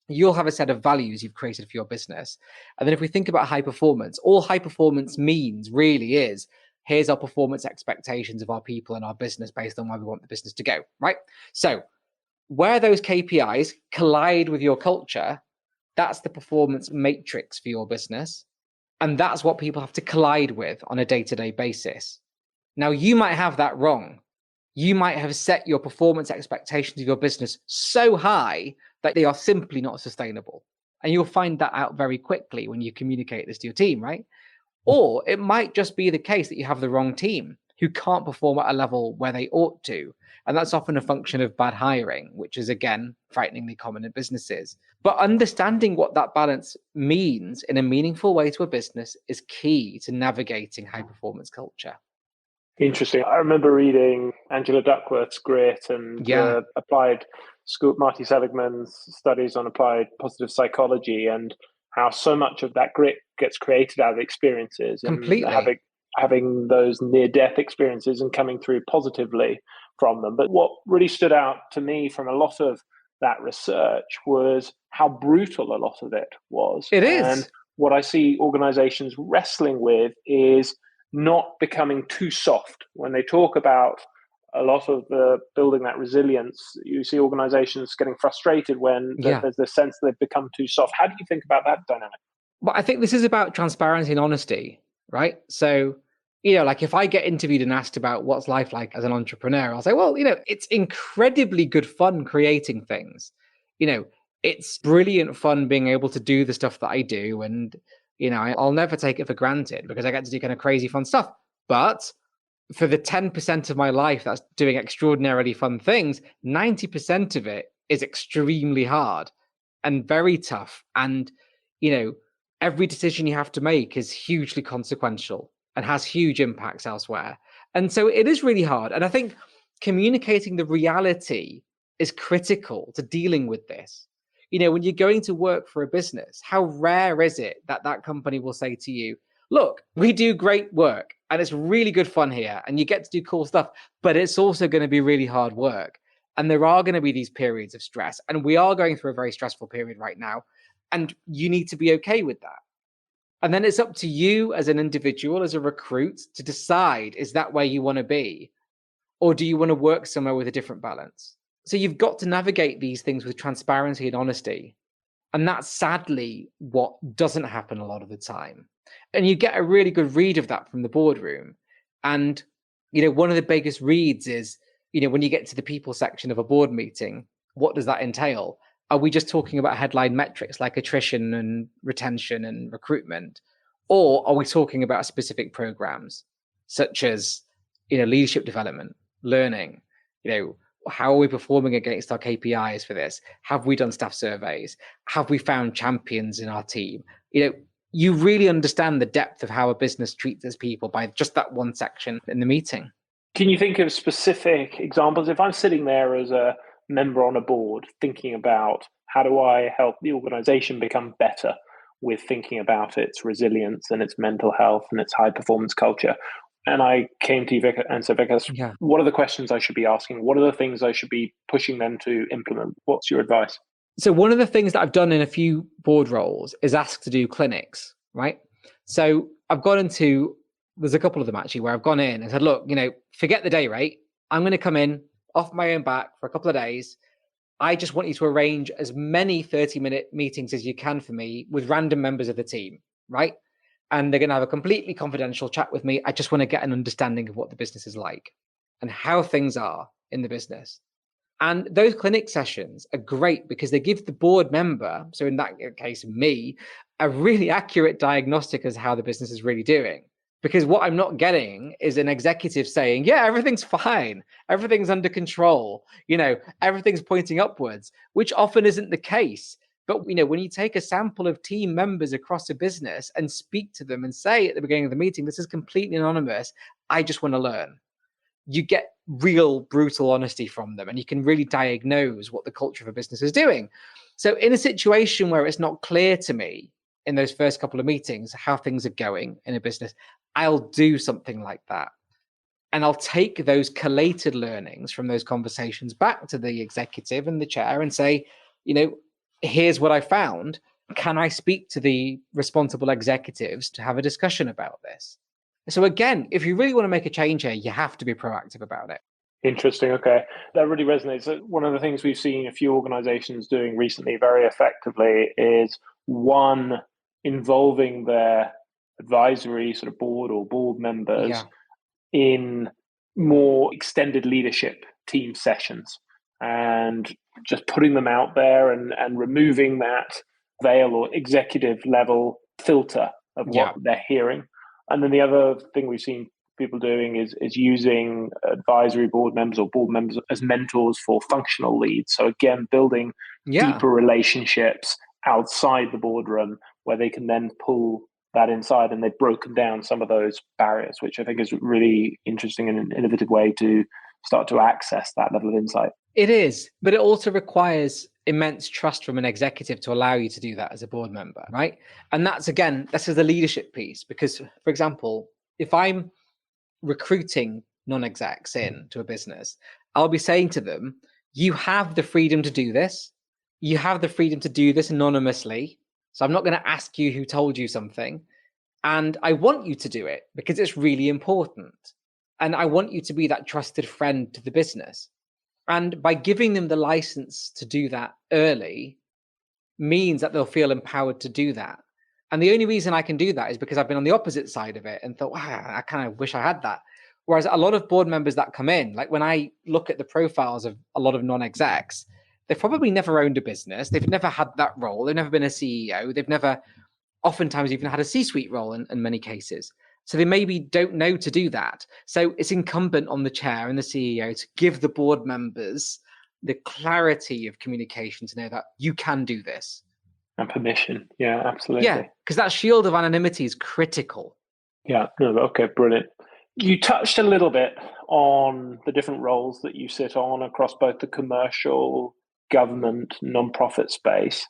you'll have a set of values you've created for your business. And then if we think about high performance, all high performance means really is, here's our performance expectations of our people and our business based on where we want the business to go, right? So where those KPIs collide with your culture, that's the performance matrix for your business. And that's what people have to collide with on a day-to-day basis. Now, you might have that wrong. You might have set your performance expectations of your business so high that they are simply not sustainable. And you'll find that out very quickly when you communicate this to your team, right? Or it might just be the case that you have the wrong team who can't perform at a level where they ought to. And that's often a function of bad hiring, which is, again, frighteningly common in businesses. But understanding what that balance means in a meaningful way to a business is key to navigating high performance culture. Interesting. I remember reading Angela Duckworth's Grit and applied school, Marty Seligman's studies on applied positive psychology, and how so much of that grit gets created out of experiences. Completely. And having those near-death experiences and coming through positively from them. But what really stood out to me from a lot of that research was how brutal a lot of it was. It is. And what I see organizations wrestling with is not becoming too soft. When they talk about a lot of the building that resilience, you see organizations getting frustrated when there's the sense that they've become too soft. How do you think about that dynamic? Well, I think this is about transparency and honesty, right? So, like if I get interviewed and asked about what's life like as an entrepreneur, I'll say, well, it's incredibly good fun creating things. It's brilliant fun being able to do the stuff that I do. And I'll never take it for granted because I get to do kind of crazy fun stuff. But for the 10% of my life that's doing extraordinarily fun things, 90% of it is extremely hard and very tough. And, every decision you have to make is hugely consequential and has huge impacts elsewhere. And so it is really hard. And I think communicating the reality is critical to dealing with this. When you're going to work for a business, how rare is it that that company will say to you, look, we do great work and it's really good fun here and you get to do cool stuff, but it's also going to be really hard work. And there are going to be these periods of stress. And we are going through a very stressful period right now. And you need to be okay with that. And then it's up to you as an individual, as a recruit, to decide, is that where you want to be? Or do you want to work somewhere with a different balance? So you've got to navigate these things with transparency and honesty. And that's sadly what doesn't happen a lot of the time. And you get a really good read of that from the boardroom. And, one of the biggest reads is, when you get to the people section of a board meeting, what does that entail? Are we just talking about headline metrics like attrition and retention and recruitment? Or are we talking about specific programs such as, leadership development, learning, how are we performing against our KPIs for this? Have we done staff surveys? Have we found champions in our team? You really understand the depth of how a business treats its people by just that one section in the meeting. Can you think of specific examples? If I'm sitting there as a member on a board thinking about how do I help the organization become better with thinking about its resilience and its mental health and its high performance culture, and I came to you, Vikas, and said, Vikas, what are the questions I should be asking? What are the things I should be pushing them to implement? What's your advice? So one of the things that I've done in a few board roles is ask to do clinics, right? So I've gone into, there's a couple of them actually, where I've gone in and said, look, forget the day rate. I'm going to come in off my own back for a couple of days. I just want you to arrange as many 30-minute meetings as you can for me with random members of the team, right? And they're going to have a completely confidential chat with me. I just want to get an understanding of what the business is like and how things are in the business. And those clinic sessions are great because they give the board member, so in that case, me, a really accurate diagnostic as how the business is really doing. Because what I'm not getting is an executive saying, yeah, everything's fine. Everything's under control. Everything's pointing upwards, which often isn't the case. But, when you take a sample of team members across a business and speak to them and say at the beginning of the meeting, this is completely anonymous, I just want to learn. You get real brutal honesty from them and you can really diagnose what the culture of a business is doing. So in a situation where it's not clear to me in those first couple of meetings how things are going in a business, I'll do something like that. And I'll take those collated learnings from those conversations back to the executive and the chair and say, here's what I found. Can I speak to the responsible executives to have a discussion about this? So again, if you really want to make a change here, you have to be proactive about it. Interesting. Okay. That really resonates. One of the things we've seen a few organizations doing recently very effectively is one, involving their advisory sort of board or board members Yeah. in more extended leadership team sessions and just putting them out there and removing that veil or executive level filter of what Yeah. they're hearing. And then the other thing we've seen people doing is using advisory board members or board members as mentors for functional leads. So again, building Yeah. deeper relationships outside the boardroom where they can then pull that inside, and they've broken down some of those barriers, which I think is really interesting and an innovative way to start to access that level of insight. It is, but it also requires immense trust from an executive to allow you to do that as a board member, right? And that's, again, this is the leadership piece, because, for example, if I'm recruiting non-execs into a business, I'll be saying to them, you have the freedom to do this. You have the freedom to do this anonymously. So I'm not going to ask you who told you something. And I want you to do it because it's really important. And I want you to be that trusted friend to the business. And by giving them the license to do that early means that they'll feel empowered to do that. And the only reason I can do that is because I've been on the opposite side of it and thought, wow, I kind of wish I had that. Whereas a lot of board members that come in, like when I look at the profiles of a lot of non-execs, they've probably never owned a business. They've never had that role. They've never been a CEO. They've never oftentimes even had a C-suite role in many cases. So they maybe don't know to do that. So it's incumbent on the chair and the CEO to give the board members the clarity of communication to know that you can do this. And permission. Yeah, absolutely. Yeah, because that shield of anonymity is critical. Yeah, no, okay, brilliant. You touched a little bit on the different roles that you sit on across both the commercial, government, non-profit space.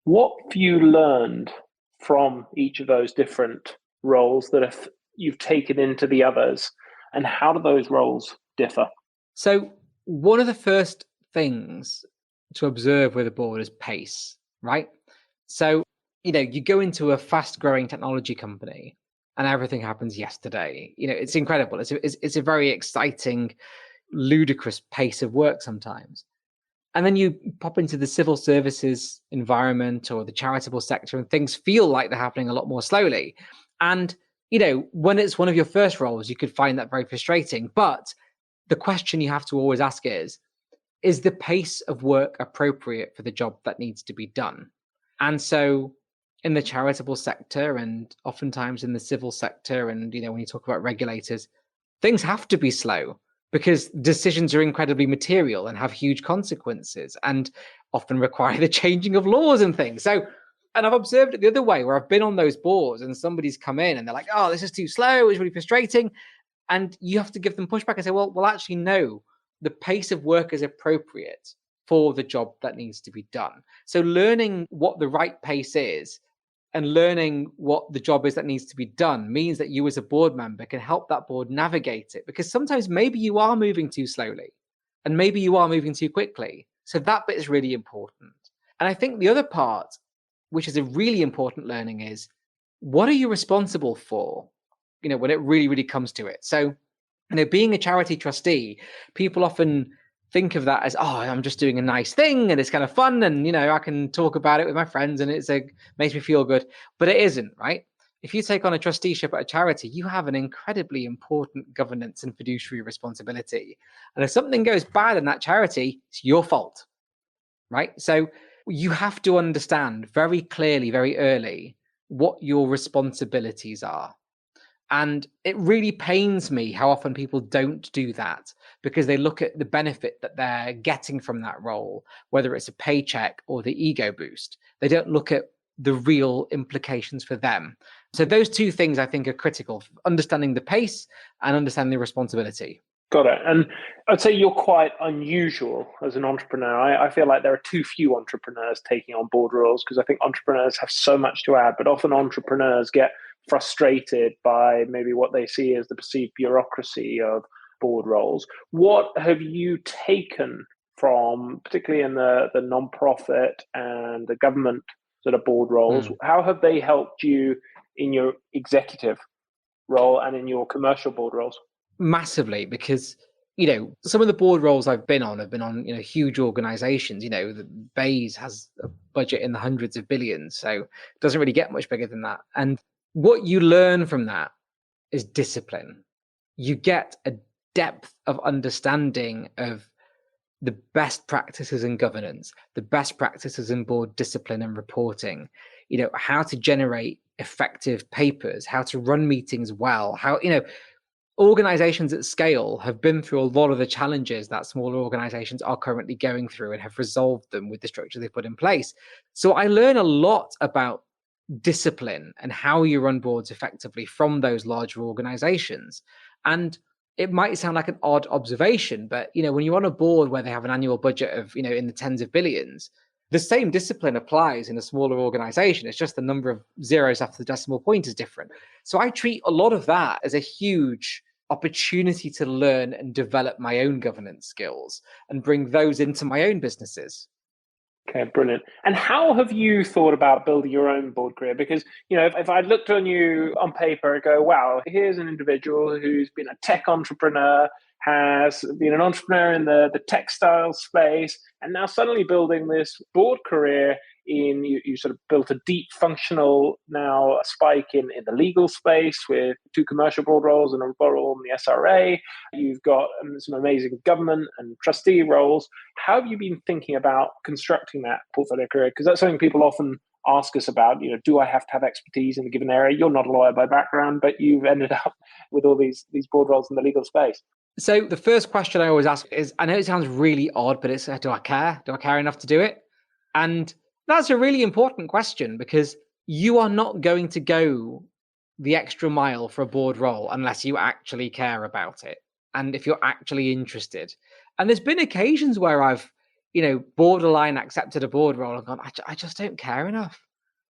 What have you learned from each of those different roles that you've taken into the others, and how do those roles differ? So one of the first things to observe with a board is pace, right? So, you go into a fast growing technology company and everything happens yesterday. It's incredible. It's a very exciting, ludicrous pace of work sometimes. And then you pop into the civil services environment or the charitable sector and things feel like they're happening a lot more slowly. And, when it's one of your first roles, you could find that very frustrating. But the question you have to always ask is the pace of work appropriate for the job that needs to be done? And so in the charitable sector and oftentimes in the civil sector, and, when you talk about regulators, things have to be slow because decisions are incredibly material and have huge consequences and often require the changing of laws and things. So, and I've observed it the other way where I've been on those boards and somebody's come in and they're like, oh, this is too slow. It's really frustrating. And you have to give them pushback and say, well, actually, no, the pace of work is appropriate for the job that needs to be done. So learning what the right pace is and learning what the job is that needs to be done means that you as a board member can help that board navigate it, because sometimes maybe you are moving too slowly and maybe you are moving too quickly. So that bit is really important. And I think the other part, which is a really important learning, is what are you responsible for, when it really, really comes to it. So, being a charity trustee, people often think of that as, oh, I'm just doing a nice thing and it's kind of fun and, I can talk about it with my friends and makes me feel good. But it isn't, right? If you take on a trusteeship at a charity, you have an incredibly important governance and fiduciary responsibility. And if something goes bad in that charity, it's your fault, right? So you have to understand very clearly, very early, what your responsibilities are. And it really pains me how often people don't do that because they look at the benefit that they're getting from that role, whether it's a paycheck or the ego boost. They don't look at the real implications for them. So those two things I think are critical: understanding the pace and understanding the responsibility. Got it. And I'd say you're quite unusual as an entrepreneur. I feel like there are too few entrepreneurs taking on board roles because I think entrepreneurs have so much to add, but often entrepreneurs get frustrated by maybe what they see as the perceived bureaucracy of board roles. What have you taken from particularly in the non-profit and the government sort of board roles. How have they helped you in your executive role and in your commercial board roles? Massively, because some of the board roles I've been on have been on huge organizations. The Bayes has a budget in the hundreds of billions, so it doesn't really get much bigger than that. And what you learn from that is discipline. You get a depth of understanding of the best practices in governance, the best practices in board discipline and reporting, how to generate effective papers, how to run meetings well, how organizations at scale have been through a lot of the challenges that smaller organizations are currently going through and have resolved them with the structure they've put in place. So I learn a lot about discipline and how you run boards effectively from those larger organizations. And it might sound like an odd observation, but when you're on a board where they have an annual budget of in the tens of billions, the same discipline applies in a smaller organization. It's just the number of zeros after the decimal point is different. So I treat a lot of that as a huge opportunity to learn and develop my own governance skills and bring those into my own businesses. Okay, brilliant. And how have you thought about building your own board career? Because, if I looked on you on paper, I go, wow, here's an individual who's been a tech entrepreneur, has been an entrepreneur in the textile space, and now suddenly building this board career you sort of built a deep functional now spike in the legal space with 2 commercial board roles and a role in the SRA. You've got some amazing government and trustee roles. How have you been thinking about constructing that portfolio career? Because that's something people often ask us about. Do I have to have expertise in a given area? You're not a lawyer by background, but you've ended up with all these board roles in the legal space. So the first question I always ask is, I know it sounds really odd, but it's, do I care? Do I care enough to do it? And that's a really important question, because you are not going to go the extra mile for a board role unless you actually care about it and if you're actually interested. And there's been occasions where I've, borderline accepted a board role and gone, I just don't care enough.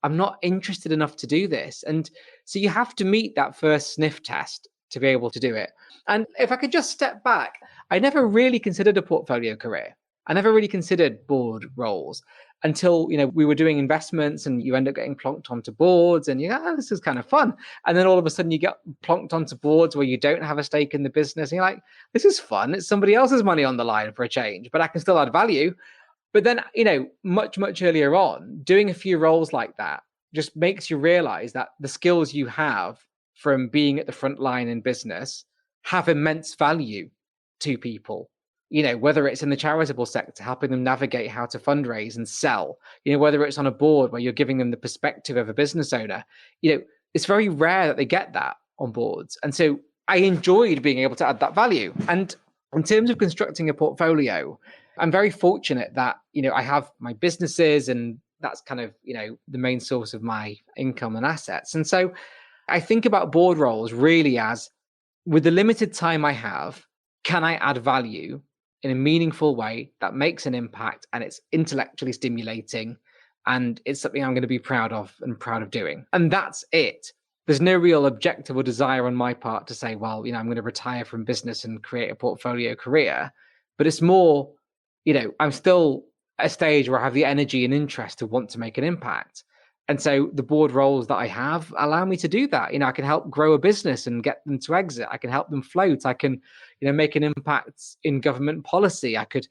I'm not interested enough to do this. And so you have to meet that first sniff test to be able to do it. And if I could just step back, I never really considered a portfolio career. I never really considered board roles until, we were doing investments and you end up getting plonked onto boards and this is kind of fun. And then all of a sudden you get plonked onto boards where you don't have a stake in the business. And you're like, this is fun. It's somebody else's money on the line for a change, but I can still add value. But then, much, much earlier on, doing a few roles like that just makes you realize that the skills you have from being at the front line in business have immense value to people. Whether it's in the charitable sector, helping them navigate how to fundraise and sell, whether it's on a board where you're giving them the perspective of a business owner, it's very rare that they get that on boards. And so I enjoyed being able to add that value. And in terms of constructing a portfolio, I'm very fortunate that, I have my businesses and that's kind of, the main source of my income and assets. And so I think about board roles really as, with the limited time I have, can I add value in a meaningful way that makes an impact and it's intellectually stimulating and it's something I'm going to be proud of and proud of doing. And that's it. There's no real objective or desire on my part to say, well, I'm going to retire from business and create a portfolio career. But it's more, I'm still at a stage where I have the energy and interest to want to make an impact. And so the board roles that I have allow me to do that. I can help grow a business and get them to exit. I can help them float. I can, make an impact in government policy. I could,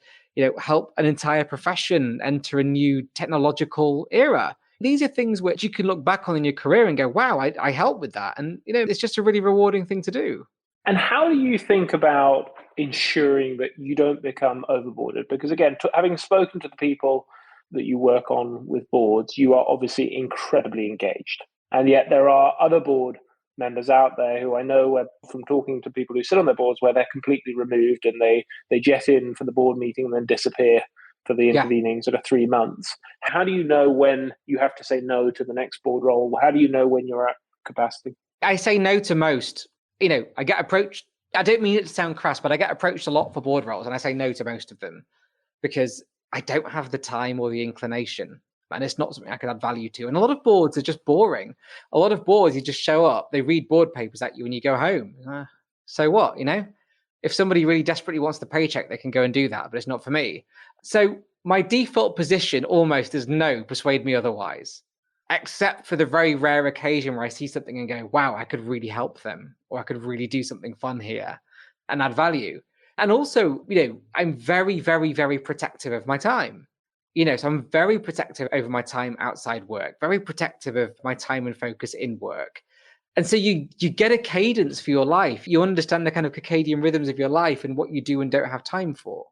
help an entire profession enter a new technological era. These are things which you can look back on in your career and go, wow, I helped with that. And, it's just a really rewarding thing to do. And how do you think about ensuring that you don't become overboarded? Because again, having spoken to the people that you work on with boards, you are obviously incredibly engaged. And yet there are other board members out there who I know from talking to people who sit on their boards where they're completely removed and they jet in for the board meeting and then disappear for the intervening sort of 3 months. How do you know when you have to say no to the next board role? How do you know when you're at capacity? I say no to most. I get approached. I don't mean it to sound crass, but I get approached a lot for board roles and I say no to most of them because I don't have the time or the inclination and it's not something I can add value to. And a lot of boards are just boring. A lot of boards, you just show up, they read board papers at you and you go home. So what, If somebody really desperately wants the paycheck, they can go and do that, but it's not for me. So my default position almost is no, persuade me otherwise, except for the very rare occasion where I see something and go, wow, I could really help them, or I could really do something fun here and add value. And also, I'm very, very, very protective of my time. So I'm very protective over my time outside work, very protective of my time and focus in work. And so you get a cadence for your life. You understand the kind of circadian rhythms of your life and what you do and don't have time for.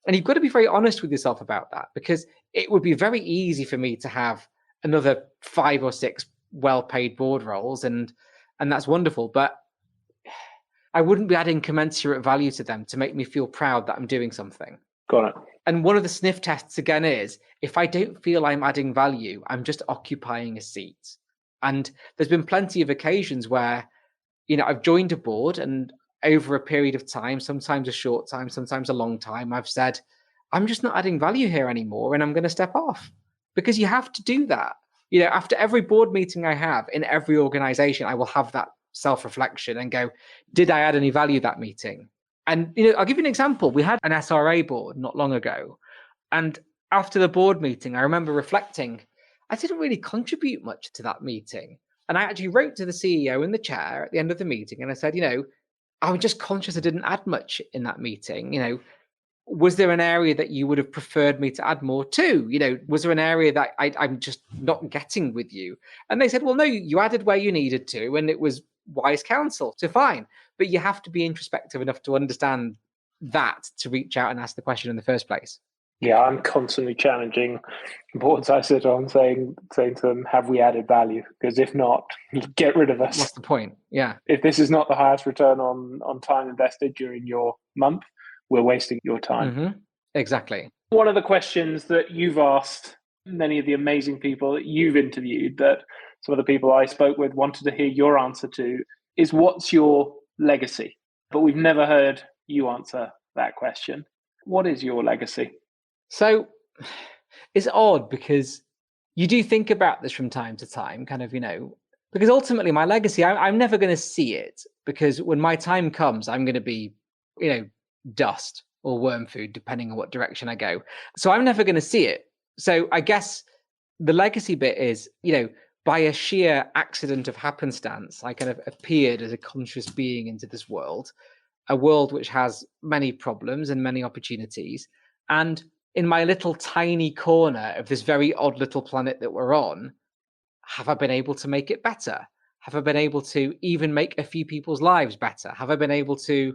And you've got to be very honest with yourself about that, because it would be very easy for me to have another 5 or 6 well-paid board roles, and that's wonderful. But I wouldn't be adding commensurate value to them to make me feel proud that I'm doing something. Got it. And one of the sniff tests again is, if I don't feel I'm adding value, I'm just occupying a seat. And there's been plenty of occasions where, I've joined a board, and over a period of time, sometimes a short time, sometimes a long time, I've said, I'm just not adding value here anymore, and I'm going to step off. Because you have to do that. After every board meeting I have in every organization, I will have that self-reflection and go, did I add any value that meeting? And, I'll give you an example. We had an SRA board not long ago. And after the board meeting, I remember reflecting, I didn't really contribute much to that meeting. And I actually wrote to the CEO in the chair at the end of the meeting. And I said, I was just conscious I didn't add much in that meeting. Was there an area that you would have preferred me to add more to? Was there an area that I'm just not getting with you? And they said, well, no, you added where you needed to, and it was wise counsel. So fine. But you have to be introspective enough to understand that to reach out and ask the question in the first place. Yeah, I'm constantly challenging boards I sit on, saying to them, have we added value? Because if not, get rid of us. What's the point? Yeah. If this is not the highest return on time invested during your month, we're wasting your time. Mm-hmm. Exactly. One of the questions that you've asked many of the amazing people that you've interviewed, that some of the people I spoke with wanted to hear your answer to, is what's your legacy? But we've never heard you answer that question. What is your legacy? So it's odd, because you do think about this from time to time, kind of, because ultimately my legacy, I'm never going to see it, because when my time comes, I'm going to be, dust or worm food, depending on what direction I go. So I'm never going to see it. So I guess the legacy bit is, by a sheer accident of happenstance, I kind of appeared as a conscious being into this world, a world which has many problems and many opportunities. And in my little tiny corner of this very odd little planet that we're on, have I been able to make it better? Have I been able to even make a few people's lives better? Have I been able to,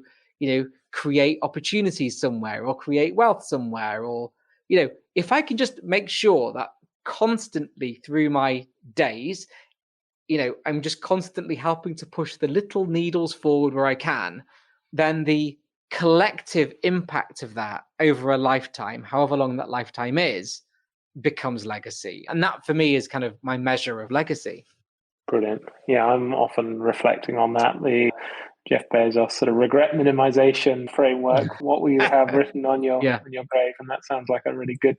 create opportunities somewhere, or create wealth somewhere? Or, if I can just make sure that constantly through my days, I'm just constantly helping to push the little needles forward where I can, then the collective impact of that over a lifetime, however long that lifetime is, becomes legacy. And that for me is kind of my measure of legacy. Brilliant. Yeah, I'm often reflecting on that. The Jeff Bezos sort of regret minimization framework. What will you have written on your on your grave? And that sounds like a really good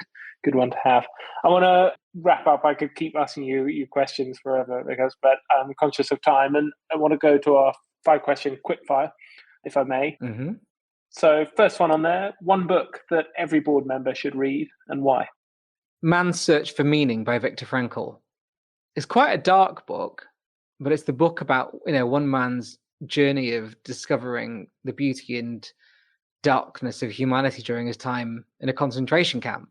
one to have. I want to wrap up. I could keep asking you questions forever, but I'm conscious of time, and I want to go to our 5-question quickfire, if I may. Mm-hmm. So first one on there, one book that every board member should read, and why? Man's Search for Meaning by Viktor Frankl. It's quite a dark book, but it's the book about, one man's journey of discovering the beauty and darkness of humanity during his time in a concentration camp.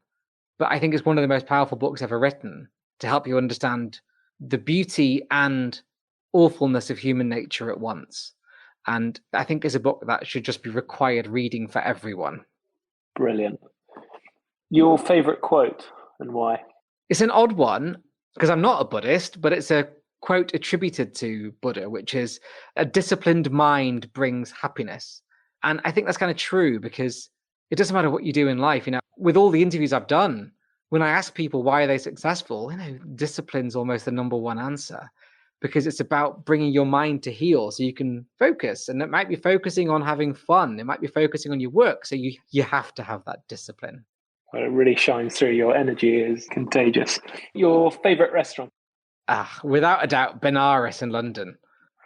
But I think it's one of the most powerful books ever written to help you understand the beauty and awfulness of human nature at once. And I think it's a book that should just be required reading for everyone. Brilliant. Your favorite quote and why? It's an odd one, because I'm not a Buddhist, but it's a quote attributed to Buddha, which is, a disciplined mind brings happiness. And I think that's kind of true, because it doesn't matter what you do in life. With all the interviews I've done, when I ask people why are they successful, discipline's almost the number one answer, because it's about bringing your mind to heal so you can focus. And it might be focusing on having fun. It might be focusing on your work. So you have to have that discipline. Well, it really shines through. Your energy is contagious. Your favorite restaurant? Without a doubt, Benares in London.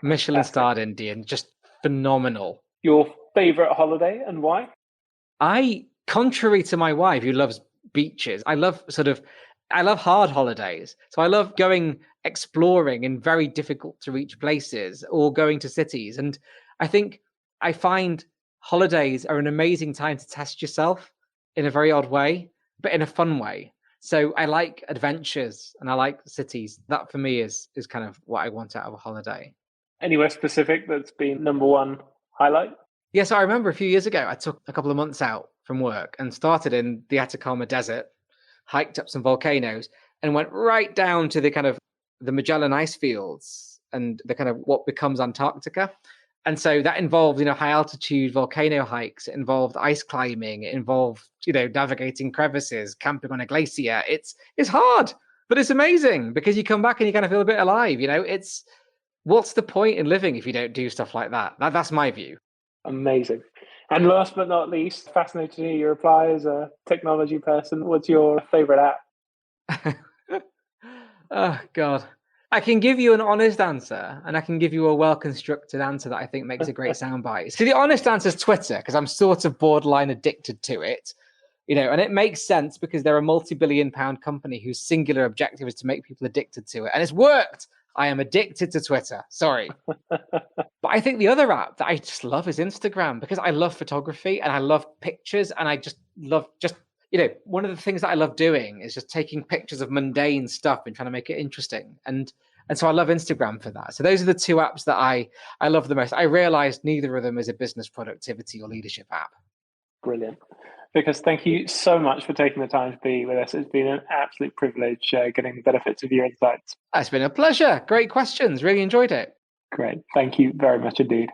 Michelin-starred Indian, just phenomenal. Your favorite holiday and why? Contrary to my wife, who loves beaches, I love hard holidays. So I love going exploring in very difficult to reach places or going to cities. And I find holidays are an amazing time to test yourself in a very odd way, but in a fun way. So I like adventures and I like cities. That for me is kind of what I want out of a holiday. Anywhere specific that's been number one highlight? Yes, I remember a few years ago, I took a couple of months out from work and started in the Atacama Desert, hiked up some volcanoes, and went right down to the kind of the Magellan ice fields and the kind of what becomes Antarctica. And so that involved, high altitude volcano hikes. It involved ice climbing. It involved, navigating crevices, camping on a glacier. It's hard, but it's amazing because you come back and you kind of feel a bit alive. It's what's the point in living if you don't do stuff like that? That's my view. Amazing. And last but not least, fascinated to hear your reply as a technology person. What's your favorite app? Oh, God. I can give you an honest answer and I can give you a well-constructed answer that I think makes a great soundbite. So the honest answer is Twitter, because I'm sort of borderline addicted to it, and it makes sense because they're a multi-billion-pound company whose singular objective is to make people addicted to it. And it's worked. I am addicted to Twitter. Sorry. But I think the other app that I just love is Instagram because I love photography and I love pictures and I just love one of the things that I love doing is just taking pictures of mundane stuff and trying to make it interesting. And so I love Instagram for that. So those are the two apps that I love the most. I realized neither of them is a business productivity or leadership app. Brilliant. Vikas, thank you so much for taking the time to be with us. It's been an absolute privilege getting the benefits of your insights. It's been a pleasure. Great questions. Really enjoyed it. Great. Thank you very much indeed.